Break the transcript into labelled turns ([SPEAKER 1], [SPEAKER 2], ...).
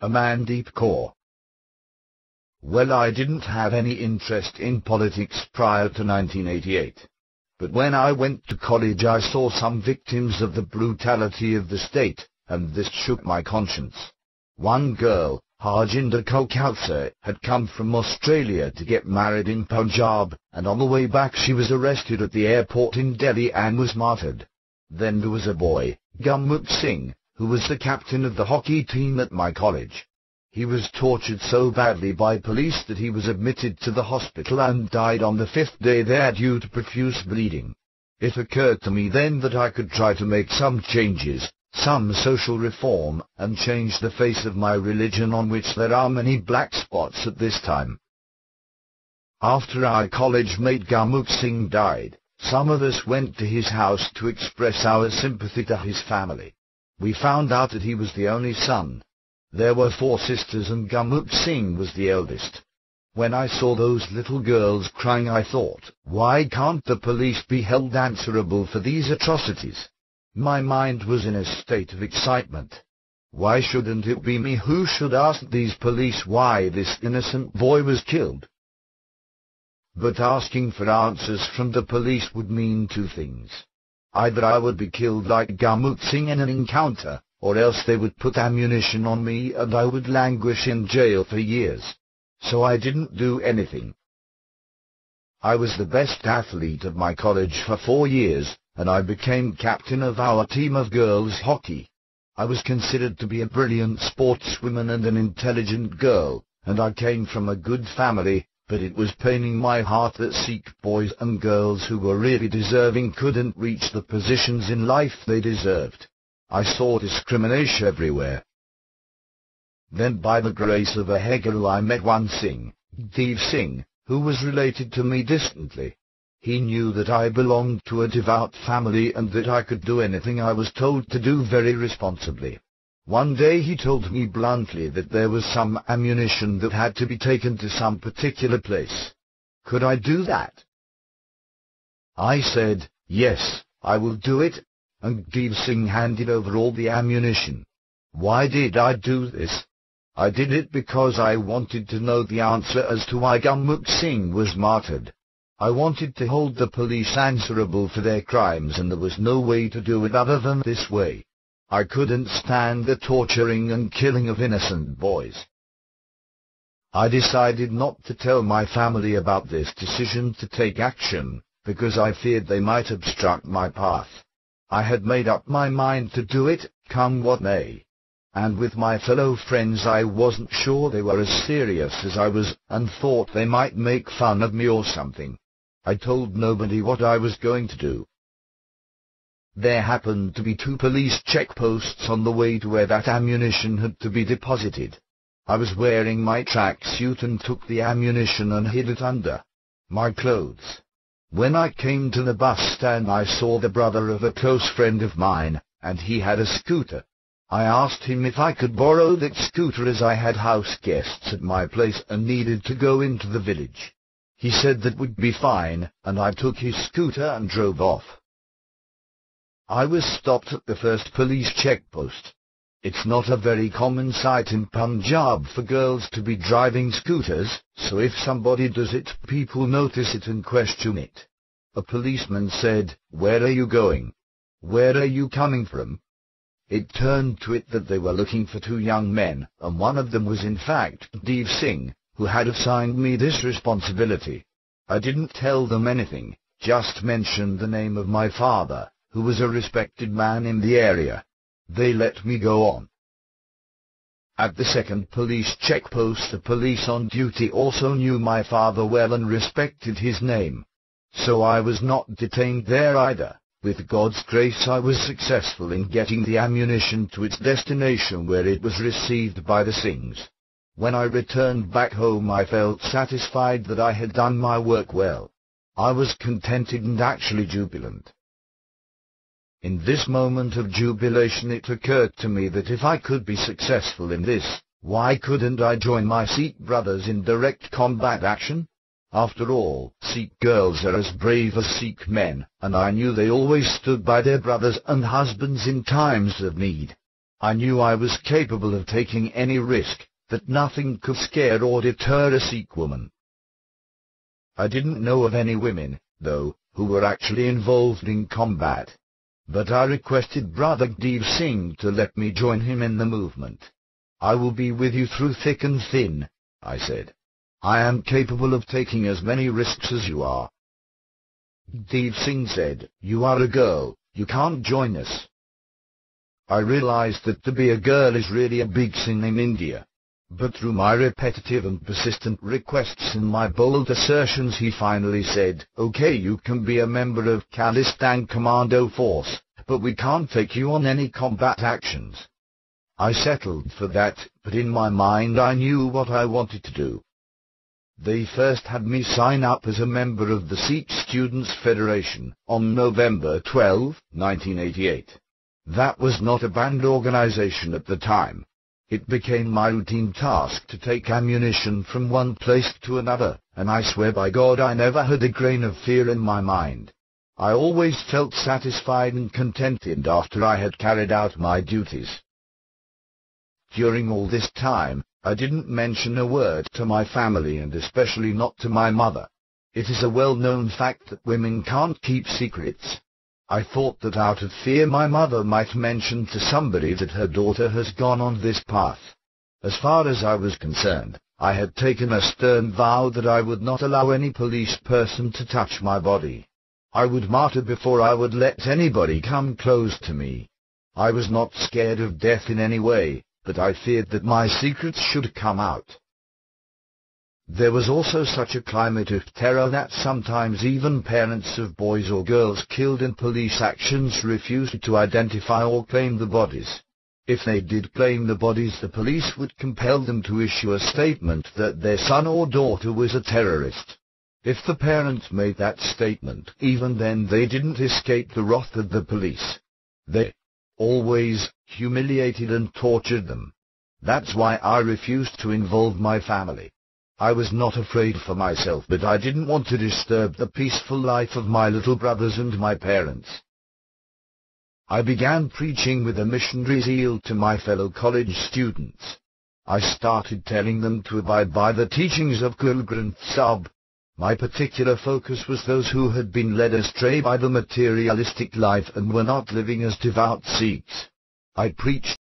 [SPEAKER 1] Amandeep Kaur. Well, I didn't have any interest in politics prior to 1988. But when I went to college I saw some victims of the brutality of the state, and this shook my conscience. One girl, Harjinder Kaur, had come from Australia to get married in Punjab, and on the way back she was arrested at the airport in Delhi and was martyred. Then there was a boy, Gurmukh Singh, who was the captain of the hockey team at my college. He was tortured so badly by police that he was admitted to the hospital and died on the 5th day there due to profuse bleeding. It occurred to me then that I could try to make some changes, some social reform, and change the face of my religion, on which there are many black spots at this time. After our college mate Gurmukh Singh died, some of us went to his house to express our sympathy to his family. We found out that he was the only son. There were 4 sisters and Gurmukh Singh was the eldest. When I saw those little girls crying I thought, why can't the police be held answerable for these atrocities? My mind was in a state of excitement. Why shouldn't it be me who should ask these police why this innocent boy was killed? But asking for answers from the police would mean 2 things. Either I would be killed like Gurmukh Singh in an encounter, or else they would put ammunition on me and I would languish in jail for years. So I didn't do anything. I was the best athlete of my college for 4 years, and I became captain of our team of girls hockey. I was considered to be a brilliant sportswoman and an intelligent girl, and I came from a good family, but it was paining my heart that Sikh boys and girls who were really deserving couldn't reach the positions in life they deserved. I saw discrimination everywhere. Then by the grace of a Heguru I met one Singh, Dev Singh, who was related to me distantly. He knew that I belonged to a devout family and that I could do anything I was told to do very responsibly. One day he told me bluntly that there was some ammunition that had to be taken to some particular place. Could I do that? I said, yes, I will do it, and Dev Singh handed over all the ammunition. Why did I do this? I did it because I wanted to know the answer as to why Gurmukh Singh was martyred. I wanted to hold the police answerable for their crimes, and there was no way to do it other than this way. I couldn't stand the torturing and killing of innocent boys. I decided not to tell my family about this decision to take action, because I feared they might obstruct my path. I had made up my mind to do it, come what may. And with my fellow friends I wasn't sure they were as serious as I was, and thought they might make fun of me or something. I told nobody what I was going to do. There happened to be 2 police checkposts on the way to where that ammunition had to be deposited. I was wearing my tracksuit and took the ammunition and hid it under my clothes. When I came to the bus stand I saw the brother of a close friend of mine, and he had a scooter. I asked him if I could borrow that scooter as I had house guests at my place and needed to go into the village. He said that would be fine, and I took his scooter and drove off. I was stopped at the first police checkpost. It's not a very common sight in Punjab for girls to be driving scooters, so if somebody does it, people notice it and question it. A policeman said, "Where are you going? Where are you coming from?" It turned to it that they were looking for 2 young men, and one of them was in fact Dev Singh, who had assigned me this responsibility. I didn't tell them anything, just mentioned the name of my father, who was a respected man in the area. They let me go on. At the second police checkpost the police on duty also knew my father well and respected his name. So I was not detained there either. With God's grace I was successful in getting the ammunition to its destination, where it was received by the Singhs. When I returned back home I felt satisfied that I had done my work well. I was contented and actually jubilant. In this moment of jubilation it occurred to me that if I could be successful in this, why couldn't I join my Sikh brothers in direct combat action? After all, Sikh girls are as brave as Sikh men, and I knew they always stood by their brothers and husbands in times of need. I knew I was capable of taking any risk, that nothing could scare or deter a Sikh woman. I didn't know of any women, though, who were actually involved in combat. But I requested Brother Dev Singh to let me join him in the movement. I will be with you through thick and thin, I said. I am capable of taking as many risks as you are. Dev Singh said, "You are a girl, you can't join us." I realized that to be a girl is really a big sin in India. But through my repetitive and persistent requests and my bold assertions, he finally said, "Okay, you can be a member of Khalistan Commando Force, but we can't take you on any combat actions." I settled for that, but in my mind I knew what I wanted to do. They first had me sign up as a member of the Sikh Students' Federation on November 12, 1988. That was not a banned organization at the time. It became my routine task to take ammunition from one place to another, and I swear by God I never had a grain of fear in my mind. I always felt satisfied and contented after I had carried out my duties. During all this time, I didn't mention a word to my family, and especially not to my mother. It is a well-known fact that women can't keep secrets. I thought that out of fear my mother might mention to somebody that her daughter has gone on this path. As far as I was concerned, I had taken a stern vow that I would not allow any police person to touch my body. I would martyr before I would let anybody come close to me. I was not scared of death in any way, but I feared that my secrets should come out. There was also such a climate of terror that sometimes even parents of boys or girls killed in police actions refused to identify or claim the bodies. If they did claim the bodies, the police would compel them to issue a statement that their son or daughter was a terrorist. If the parents made that statement, even then they didn't escape the wrath of the police. They always humiliated and tortured them. That's why I refused to involve my family. I was not afraid for myself, but I didn't want to disturb the peaceful life of my little brothers and my parents. I began preaching with a missionary zeal to my fellow college students. I started telling them to abide by the teachings of Guru Granth Sahib. My particular focus was those who had been led astray by the materialistic life and were not living as devout Sikhs. I preached